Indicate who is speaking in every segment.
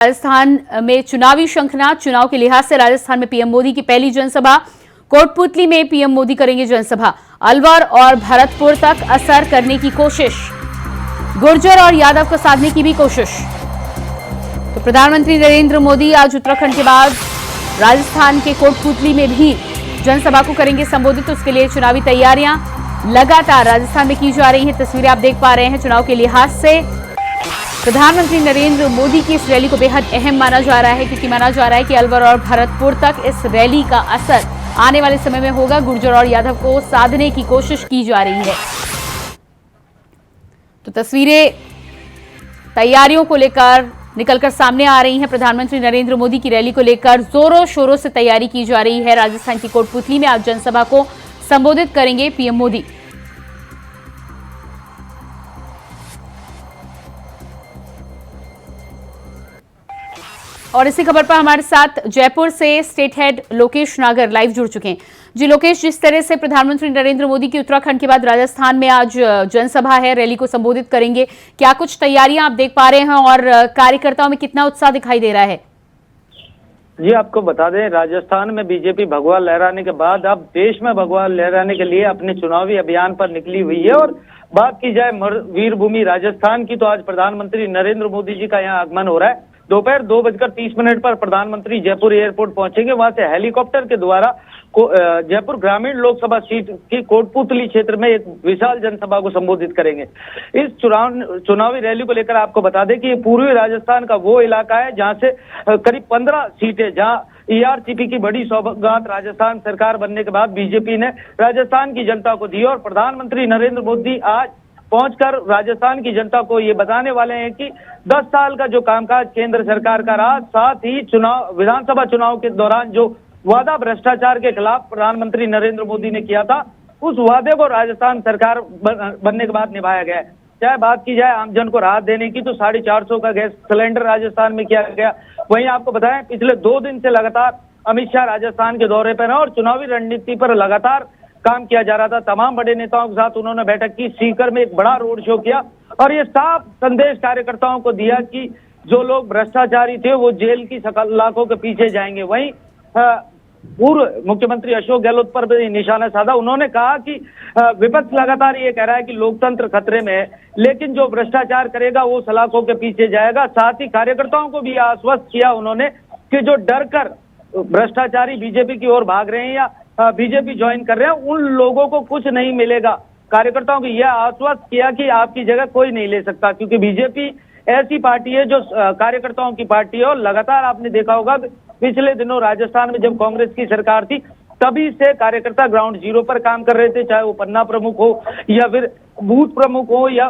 Speaker 1: राजस्थान में चुनावी शंखनाद। चुनाव के लिहाज से राजस्थान में पीएम मोदी की पहली जनसभा। कोटपुतली में पीएम मोदी करेंगे जनसभा। अलवर और भरतपुर तक असर करने की कोशिश, गुर्जर और यादव को साधने की भी कोशिश। तो प्रधानमंत्री नरेंद्र मोदी आज उत्तराखंड के बाद राजस्थान के कोटपुतली में भी जनसभा को करेंगे संबोधित। तो उसके लिए चुनावी तैयारियां लगातार राजस्थान में की जा रही हैं। तस्वीरें आप देख पा रहे हैं। चुनाव के लिहाज से प्रधानमंत्री नरेंद्र मोदी की इस रैली को बेहद अहम माना जा रहा है, क्योंकि माना जा रहा है कि अलवर और भरतपुर तक इस रैली का असर आने वाले समय में होगा। गुर्जर और यादव को साधने की कोशिश की जा रही है। तो तस्वीरें तैयारियों को लेकर निकलकर सामने आ रही हैं। प्रधानमंत्री नरेंद्र मोदी की रैली को लेकर जोरों शोरों से तैयारी की जा रही है। राजस्थान की कोटपुतली में आज जनसभा को संबोधित करेंगे पीएम मोदी। और इसी खबर पर हमारे साथ जयपुर से स्टेट हेड लोकेश नागर लाइव जुड़ चुके हैं। जी लोकेश, जिस तरह से प्रधानमंत्री नरेंद्र मोदी की उत्तराखंड के बाद राजस्थान में आज जनसभा है, रैली को संबोधित करेंगे, क्या कुछ तैयारियां आप देख पा रहे हैं और कार्यकर्ताओं में कितना उत्साह दिखाई दे रहा है?
Speaker 2: जी आपको बता दें, राजस्थान में बीजेपी भगवा लहराने के बाद अब देश में भगवा लहराने के लिए अपने चुनावी अभियान पर निकली हुई है। और बात की जाए वीर भूमि राजस्थान की, तो आज प्रधानमंत्री नरेंद्र मोदी जी का यहाँ आगमन हो रहा है। दोपहर 2:30 पर प्रधानमंत्री जयपुर एयरपोर्ट पहुंचेंगे। वहां से हेलीकॉप्टर के द्वारा जयपुर ग्रामीण लोकसभा सीट की कोटपुतली क्षेत्र में एक विशाल जनसभा को संबोधित करेंगे। इस चुनावी रैली को लेकर आपको बता दें कि ये पूर्वी राजस्थान का वो इलाका है जहां से करीब 15 सीटें, जहां ईआरसीपी की बड़ी सौगात राजस्थान सरकार बनने के बाद बीजेपी ने राजस्थान की जनता को दी। और प्रधानमंत्री नरेंद्र मोदी आज पहुंचकर राजस्थान की जनता को ये बताने वाले हैं कि 10 साल का जो कामकाज केंद्र सरकार का रहा, साथ ही विधानसभा चुनाव के दौरान जो वादा भ्रष्टाचार के खिलाफ प्रधानमंत्री नरेंद्र मोदी ने किया था, उस वादे को राजस्थान सरकार बनने के बाद निभाया गया है। चाहे बात की जाए आमजन को राहत देने की, तो 450 का गैस सिलेंडर राजस्थान में किया गया। वहीं आपको बताएं, पिछले 2 दिन से लगातार अमित शाह राजस्थान के दौरे पर हैं और चुनावी रणनीति पर लगातार काम किया जा रहा था। तमाम बड़े नेताओं के साथ उन्होंने बैठक की, सीकर में एक बड़ा रोड शो किया और ये साफ संदेश कार्यकर्ताओं को दिया कि जो लोग भ्रष्टाचारी थे वो जेल की सलाखों के पीछे जाएंगे। वहीं पूर्व मुख्यमंत्री अशोक गहलोत पर भी निशाना साधा। उन्होंने कहा कि विपक्ष लगातार ये कह रहा है कि लोकतंत्र खतरे में है, लेकिन जो भ्रष्टाचार करेगा वो सलाखों के पीछे जाएगा। साथ ही कार्यकर्ताओं को भी आश्वस्त किया उन्होंने कि जो डर कर भ्रष्टाचारी बीजेपी की ओर भाग रहे हैं या बीजेपी ज्वाइन कर रहे हैं, उन लोगों को कुछ नहीं मिलेगा। कार्यकर्ताओं को यह आश्वस्त किया कि आपकी जगह कोई नहीं ले सकता, क्योंकि बीजेपी ऐसी पार्टी है जो कार्यकर्ताओं की पार्टी है। और लगातार आपने देखा होगा पिछले दिनों राजस्थान में जब कांग्रेस की सरकार थी, तभी से कार्यकर्ता ग्राउंड जीरो पर काम कर रहे थे, चाहे वो पन्ना प्रमुख हो या फिर बूथ प्रमुख हो या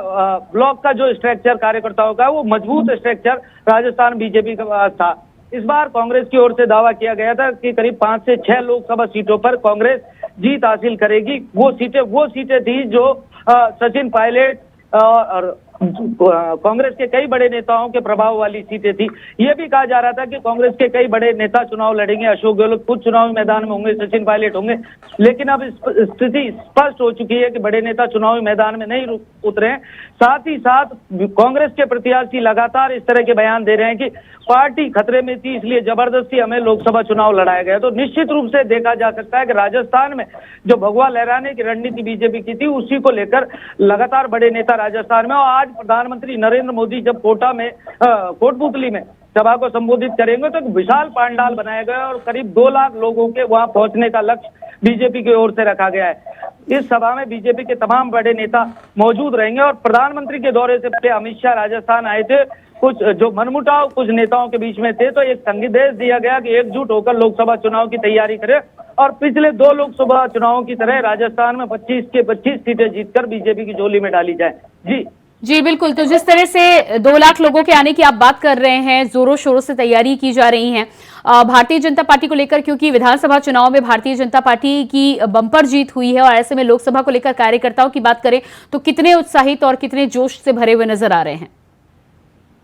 Speaker 2: ब्लॉक का जो स्ट्रक्चर कार्यकर्ताओं का, वो मजबूत स्ट्रक्चर राजस्थान बीजेपी के पास था। इस बार कांग्रेस की ओर से दावा किया गया था कि करीब 5 से 6 लोकसभा सीटों पर कांग्रेस जीत हासिल करेगी। वो सीटें थी जो सचिन पायलट और कांग्रेस के कई बड़े नेताओं के प्रभाव वाली सीटें थी। ये भी कहा जा रहा था कि कांग्रेस के कई बड़े नेता चुनाव लड़ेंगे, अशोक गहलोत खुद चुनावी मैदान में होंगे, सचिन पायलट होंगे। लेकिन अब स्थिति स्पष्ट हो चुकी है कि बड़े नेता चुनावी मैदान में नहीं उतरे हैं। साथ ही साथ कांग्रेस के प्रत्याशी लगातार इस तरह के बयान दे रहे हैं कि पार्टी खतरे में थी, इसलिए जबरदस्ती हमें लोकसभा चुनाव लड़ाया गया। तो निश्चित रूप से देखा जा सकता है कि राजस्थान में जो भगवा लहराने की रणनीति बीजेपी की थी, उसी को लेकर लगातार बड़े नेता राजस्थान में। और आज प्रधानमंत्री नरेंद्र मोदी जब कोटपुतली में सभा को संबोधित करेंगे तो विशाल पंडाल बनाया गया और करीब 2 लाख लोगों के वहां पहुंचने का लक्ष्य बीजेपी की ओर से रखा गया है। इस सभा में बीजेपी के तमाम बड़े नेता मौजूद रहेंगे। और प्रधानमंत्री के दौरे से पहले अमित शाह राजस्थान आए थे। कुछ जो मनमुटाव कुछ नेताओं के बीच में थे, तो एक संदेश दिया गया कि एकजुट होकर लोकसभा चुनाव की तैयारी करें और पिछले 2 लोकसभा चुनावों की तरह राजस्थान में 25 के 25 सीटें जीतकर बीजेपी की झोली में डाली जाए।
Speaker 1: जी बिल्कुल। तो जिस तरह से 2 लाख लोगों के आने की आप बात कर रहे हैं, जोरों शोरों से तैयारी की जा रही है भारतीय जनता पार्टी को लेकर, क्योंकि विधानसभा चुनाव में भारतीय जनता पार्टी की बम्पर जीत हुई है और ऐसे में लोकसभा को लेकर कार्यकर्ताओं की बात करें तो कितने उत्साहित और कितने जोश से भरे हुए नजर आ रहे हैं?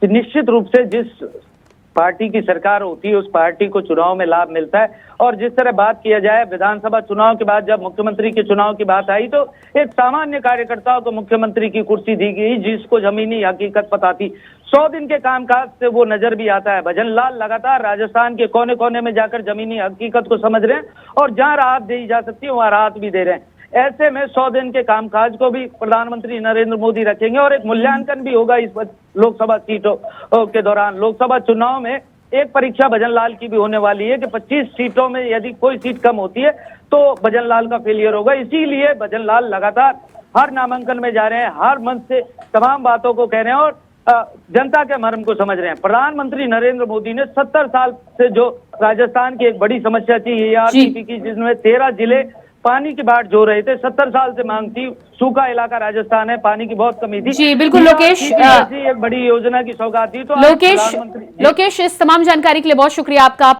Speaker 2: निश्चित रूप से जिस पार्टी की सरकार होती है उस पार्टी को चुनाव में लाभ मिलता है। और जिस तरह बात किया जाए विधानसभा चुनाव के बाद जब मुख्यमंत्री के चुनाव की बात आई, तो एक सामान्य कार्यकर्ताओं को मुख्यमंत्री की कुर्सी दी गई जिसको जमीनी हकीकत पता थी। 100 दिन के कामकाज से वो नजर भी आता है। भजन लाल लगातार राजस्थान के कोने कोने में जाकर जमीनी हकीकत को समझ रहे हैं और जहां राहत दी जा सकती है वहां राहत भी दे रहे हैं। ऐसे में 100 दिन के कामकाज को भी प्रधानमंत्री नरेंद्र मोदी रखेंगे और एक मूल्यांकन भी होगा इस लोकसभा सीटों के दौरान। लोकसभा चुनाव में एक परीक्षा भजन लाल की भी होने वाली है कि 25 सीटों में यदि कोई सीट कम होती है तो भजन लाल का फेलियर होगा। इसीलिए भजन लाल लगातार हर नामांकन में जा रहे हैं, हर मंच से तमाम बातों को कह रहे हैं और जनता के मर्म को समझ रहे हैं। प्रधानमंत्री नरेंद्र मोदी ने 70 साल से जो राजस्थान की एक बड़ी समस्या थी ARCP की, जिसमें 13 जिले पानी की बाट जो रहे थे, 70 साल से मांग थी। सूखा इलाका राजस्थान है, पानी की बहुत कमी थी।
Speaker 1: जी बिल्कुल लोकेश,
Speaker 2: एक बड़ी योजना की सौगात थी। तो
Speaker 1: लोकेश इस तमाम जानकारी के लिए बहुत शुक्रिया आपका।